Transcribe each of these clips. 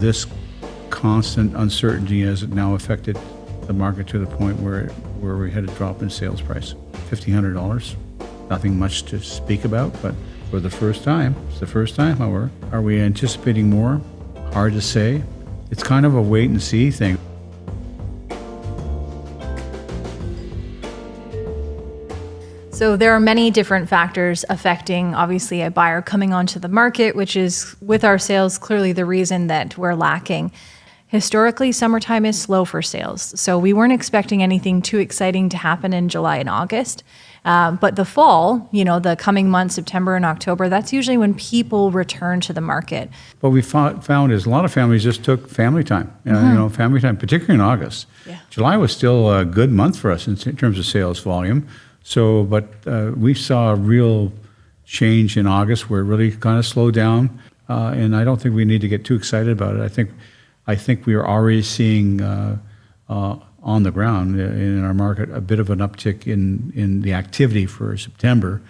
This constant uncertainty has now affected the market to the point where we had a drop in sales price. $1,500, nothing much to speak about, but for the first time, it's the first time, however. Are we anticipating more? Hard to say. It's kind of a wait and see thing. So there are many different factors affecting, obviously, a buyer coming onto the market, which is, with our sales, clearly the reason that we're lacking. Historically, summertime is slow for sales, so we weren't expecting anything too exciting to happen in July and August. But the fall, the coming months, September and October, that's usually when people return to the market. What we found is a lot of families just took family time, family time, particularly in August. Yeah. July was still a good month for us in terms of sales volume. So, but we saw a real change in August where it really kind of slowed down, and I don't think we need to get too excited about it. I think we are already seeing on the ground in our market a bit of an uptick in the activity for September,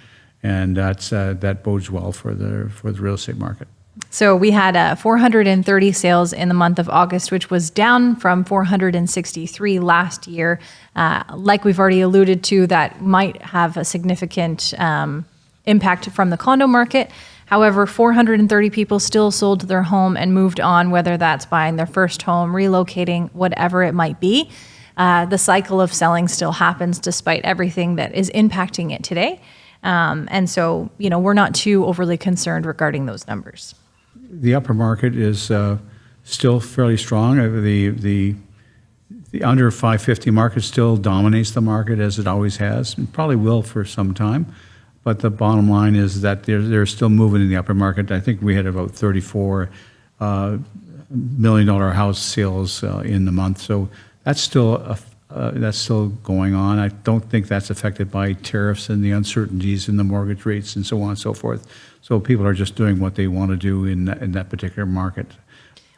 and that bodes well for the real estate market. So we had 430 sales in the month of August, which was down from 463 last year. Like we've already alluded to, that might have a significant impact from the condo market. However, 430 people still sold their home and moved on, whether that's buying their first home, relocating, whatever it might be. The cycle of selling still happens despite everything that is impacting it today. And so, we're not too overly concerned regarding those numbers. The upper market is still fairly strong. The under 550 market still dominates the market as it always has, and probably will for some time. But the bottom line is that they're still moving in the upper market. I think we had about $34 million house sales in the month, so that's still going on. I don't think that's affected by tariffs and the uncertainties in the mortgage rates and so on and so forth. So people are just doing what they want to do in that particular market.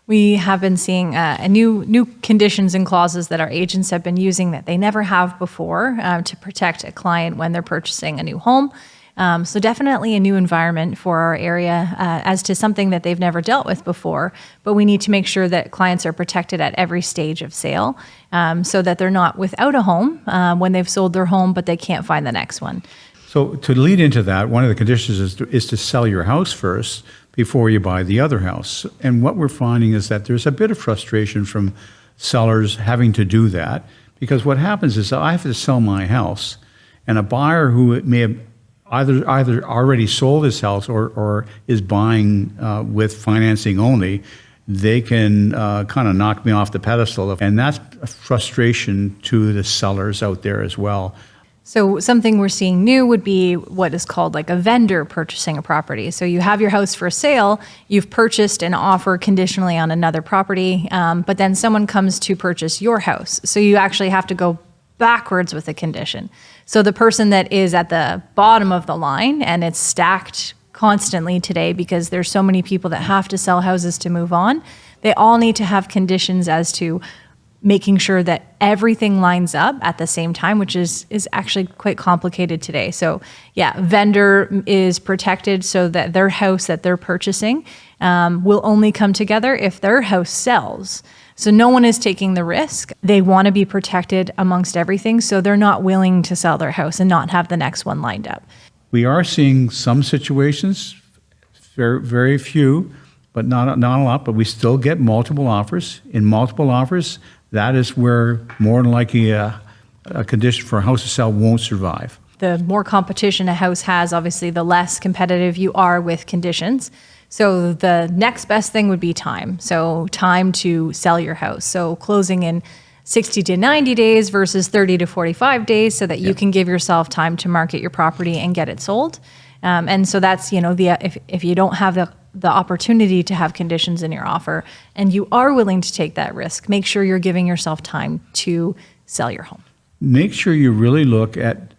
We have been seeing new conditions and clauses that our agents have been using that they never have before to protect a client when they're purchasing a new home. So definitely a new environment for our area as to something that they've never dealt with before. But we need to make sure that clients are protected at every stage of sale so that they're not without a home when they've sold their home, but they can't find the next one. So to lead into that, one of the conditions is to sell your house first before you buy the other house. And what we're finding is that there's a bit of frustration from sellers having to do that, because what happens is I have to sell my house, and a buyer who may have either already sold his house or is buying with financing only, they can kind of knock me off the pedestal. And that's a frustration to the sellers out there as well. So something we're seeing new would be what is called like a vendor purchasing a property. So you have your house for sale, you've purchased an offer conditionally on another property, but then someone comes to purchase your house. So you actually have to go backwards with the condition. So the person that is at the bottom of the line, and it's stacked constantly today because there's so many people that have to sell houses to move on, they all need to have conditions as to making sure that everything lines up at the same time, which is actually quite complicated today. So yeah, vendor is protected so that their house that they're purchasing will only come together if their house sells. So no one is taking the risk. They want to be protected amongst everything, so they're not willing to sell their house and not have the next one lined up. We are seeing some situations, very, very few, but not a lot, but we still get multiple offers. In multiple offers, that is where more than likely a condition for a house to sell won't survive. The more competition a house has, obviously, the less competitive you are with conditions. So the next best thing would be time. So time to sell your house. So closing in 60 to 90 days versus 30 to 45 days so that you can give yourself time to market your property and get it sold. And so that's, if you don't have the opportunity to have conditions in your offer and you are willing to take that risk, make sure you're giving yourself time to sell your home. Make sure you really look at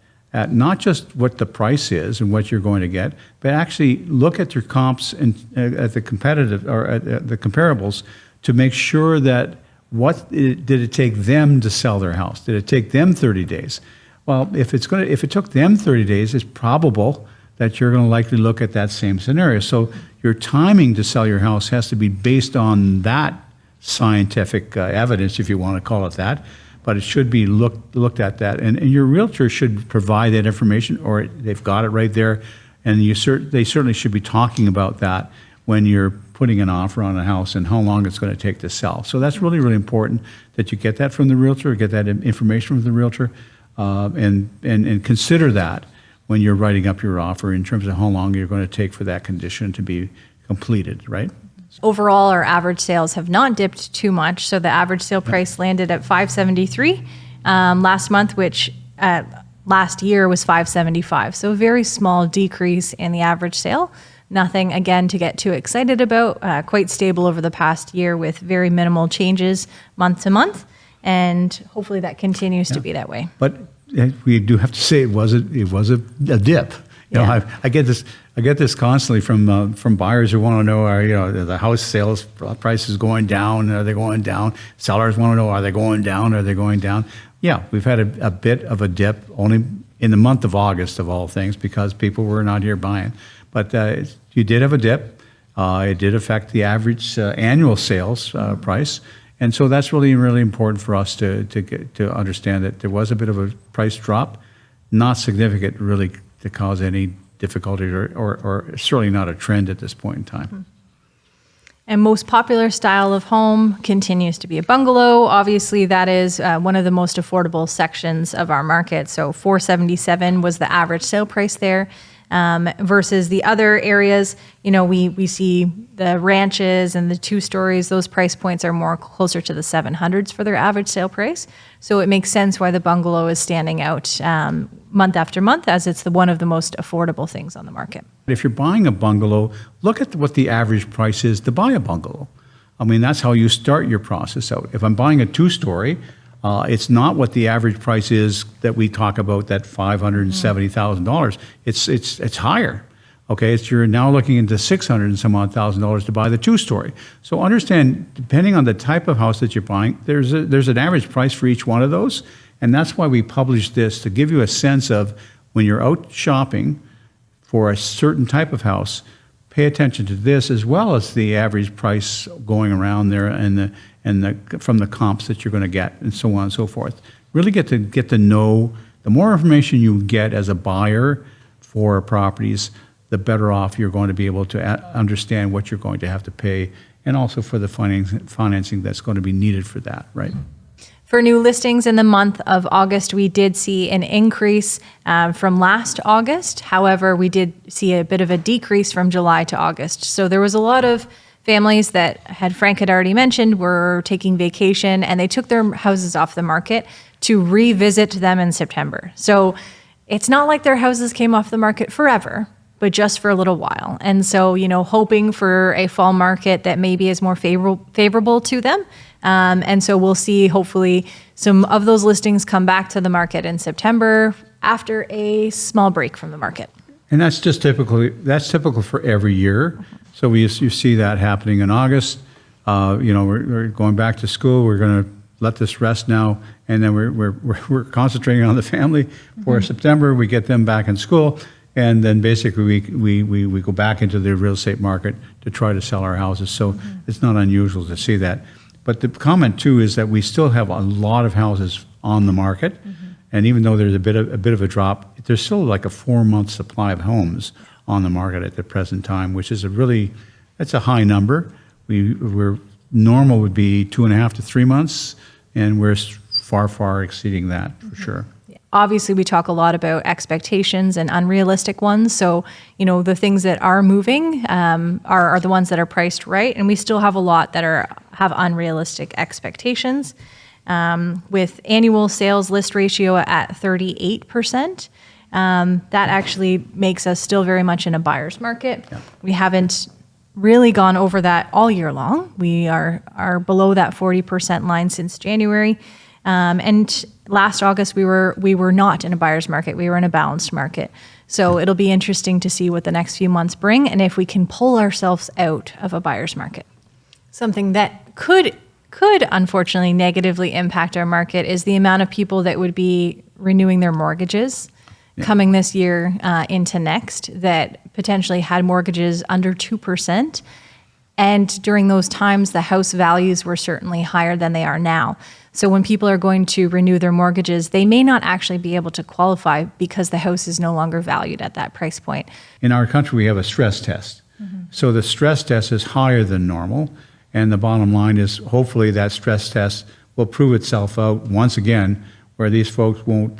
not just what the price is and what you're going to get, but actually look at your comps and at the competitive or at the comparables to make sure that did it take them to sell their house? Did it take them 30 days? Well, if it took them 30 days, it's probable that you're going to likely look at that same scenario. So your timing to sell your house has to be based on that scientific evidence, if you want to call it that, but it should be looked at that. And your realtor should provide that information, or they've got it right there. And they certainly should be talking about that when you're putting an offer on a house and how long it's going to take to sell. So that's really, really important that you get that from the realtor, get that information from the realtor, and consider that when you're writing up your offer in terms of how long you're going to take for that condition to be completed, right? Overall, our average sales have not dipped too much. So the average sale price landed at $573 last month, which last year was $575. So a very small decrease in the average sale. Nothing, again, to get too excited about. Quite stable over the past year with very minimal changes month to month. And hopefully that continues to be that way. But we do have to say it was a dip. You know, I get this constantly from buyers who want to know, are the house sales prices going down? Are they going down? Sellers want to know, are they going down? Are they going down? Yeah, we've had a bit of a dip only in the month of August of all things because people were not here buying. But you did have a dip. It did affect the average annual sales price. And so that's really, really important for us to understand that there was a bit of a price drop, not significant really to cause any difficulty or certainly not a trend at this point in time. And most popular style of home continues to be a bungalow. Obviously, that is one of the most affordable sections of our market. So $477 was the average sale price there. Versus the other areas, we see the ranches and the 2 stories, those price points are more closer to the 700s for their average sale price. So it makes sense why the bungalow is standing out month after month, as it's one of the most affordable things on the market. If you're buying a bungalow, look at what the average price is to buy a bungalow. I mean, that's how you start your process out. If I'm buying a 2-story, it's not what the average price is that we talk about, that $570,000. It's higher. Okay, you're now looking into $600 and some odd $1,000 to buy the 2-story. So understand, depending on the type of house that you're buying, there's an average price for each one of those, and that's why we publish this, to give you a sense of when you're out shopping for a certain type of house, pay attention to this as well as the average price going around there and from the comps that you're going to get, and so on and so forth. Really get to know. The more information you get as a buyer for properties, the better off you're going to be able to understand what you're going to have to pay, and also for the financing that's going to be needed for that, right? For new listings in the month of August, we did see an increase from last August. However, we did see a bit of a decrease from July to August. So there was a lot of families that Frank had already mentioned were taking vacation, and they took their houses off the market to revisit them in September. So it's not like their houses came off the market forever, but just for a little while. And so, hoping for a fall market that maybe is more favorable to them. And so we'll see, hopefully, some of those listings come back to the market in September after a small break from the market. And that's typical for every year. So you see that happening in August. We're going back to school. We're going to let this rest now, and then we're concentrating on the family for September. We get them back in school, and then basically we go back into the real estate market to try to sell our houses. So it's not unusual to see that. But the comment too is that we still have a lot of houses on the market, and even though there's a bit of a drop, there's still like a 4-month supply of homes on the market at the present time, which is that's a high number. We're normal would be 2.5 to 3 months, and we're far exceeding that for sure. Obviously, we talk a lot about expectations and unrealistic ones. So, the things that are moving are the ones that are priced right, and we still have a lot that have unrealistic expectations. With annual sales list ratio at 38%, that actually makes us still very much in a buyer's market. Yeah. We haven't really gone over that all year long. We are below that 40% line since January. And last August, we were not in a buyer's market. We were in a balanced market. So it'll be interesting to see what the next few months bring, and if we can pull ourselves out of a buyer's market. Something that could unfortunately negatively impact our market is the amount of people that would be renewing their mortgages coming this year into next, that potentially had mortgages under 2%. And during those times, the house values were certainly higher than they are now. So when people are going to renew their mortgages, they may not actually be able to qualify because the house is no longer valued at that price point. In our country, we have a stress test. So the stress test is higher than normal. And the bottom line is hopefully that stress test will prove itself out once again, where these folks won't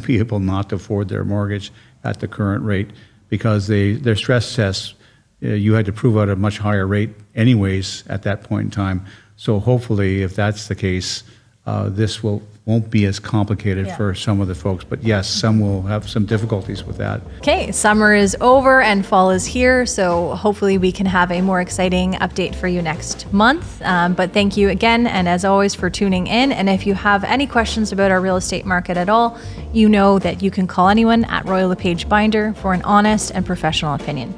be able not to afford their mortgage at the current rate, because their stress tests, you had to prove out a much higher rate anyways at that point in time. So hopefully, if that's the case, this won't be as complicated for some of the folks. But yes, some will have some difficulties with that. Okay, summer is over and fall is here, so hopefully we can have a more exciting update for you next month. But thank you again, and as always, for tuning in. And if you have any questions about our real estate market at all, you know that you can call anyone at Royal Lepage Binder for an honest and professional opinion.